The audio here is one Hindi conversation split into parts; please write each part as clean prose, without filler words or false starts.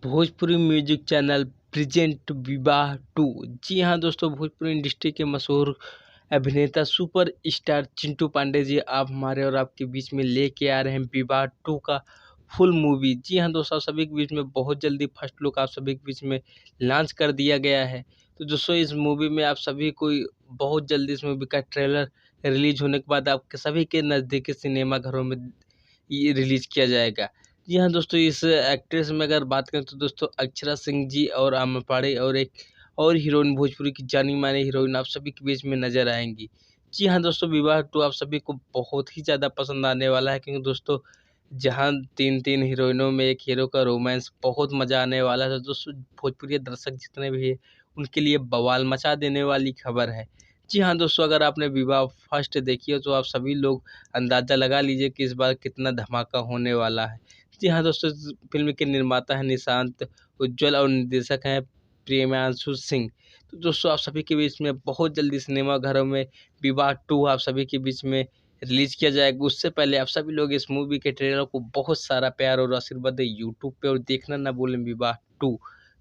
भोजपुरी म्यूजिक चैनल प्रेजेंट विवाह टू। जी हाँ दोस्तों, भोजपुरी इंडस्ट्री के मशहूर अभिनेता सुपर स्टार चिंटू पांडे जी आप हमारे और आपके बीच में लेके आ रहे हैं विवाह टू का फुल मूवी। जी हाँ दोस्तों, आप सभी के बीच में बहुत जल्दी फर्स्ट लुक आप सभी के बीच में लॉन्च कर दिया गया है। तो दोस्तों, इस मूवी में आप सभी को बहुत जल्दी इस मूवी का ट्रेलर रिलीज होने के बाद आपके सभी के नज़दीकी सिनेमा घरों में ये रिलीज किया जाएगा। जी हाँ दोस्तों, इस एक्ट्रेस में अगर बात करें तो दोस्तों अक्षरा सिंह जी और आम्रपाली और एक और हीरोइन, भोजपुरी की जानी मानी हीरोइन आप सभी के बीच में नजर आएंगी। जी हाँ दोस्तों, विवाह टू आप सभी को बहुत ही ज़्यादा पसंद आने वाला है, क्योंकि दोस्तों जहाँ तीन तीन हीरोइनों में एक हीरो का रोमांस बहुत मज़ा आने वाला है। दोस्तों भोजपुरी दर्शक जितने भी हैं उनके लिए बवाल मचा देने वाली खबर है। जी हाँ दोस्तों, अगर आपने विवाह फर्स्ट देखी हो तो आप सभी लोग अंदाज़ा लगा लीजिए कि इस बार कितना धमाका होने वाला है। जी हाँ दोस्तों, इस फ़िल्म के निर्माता हैं निशांत उज्ज्वल और निर्देशक हैं प्रियांशु सिंह। तो दोस्तों आप सभी के बीच में बहुत जल्दी सिनेमा घरों में विवाह टू आप सभी के बीच में रिलीज़ किया जाएगा। उससे पहले आप सभी लोग इस मूवी के ट्रेलर को बहुत सारा प्यार और आशीर्वाद दें यूट्यूब पे और देखना ना भूलें विवाह टू।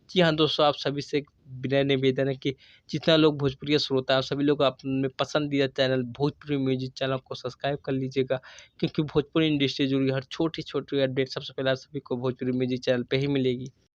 जी हाँ दोस्तों, आप सभी से एक विनय निवेदन है कि जितना लोग भोजपुरी श्रोता हैं, आप सभी लोग अपने पसंदीदा चैनल भोजपुरी म्यूजिक चैनल को सब्सक्राइब कर लीजिएगा, क्योंकि भोजपुरी इंडस्ट्री जुड़ी हर छोटी-छोटी अपडेट सबसे पहले आप सभी को भोजपुरी म्यूजिक चैनल पे ही मिलेगी।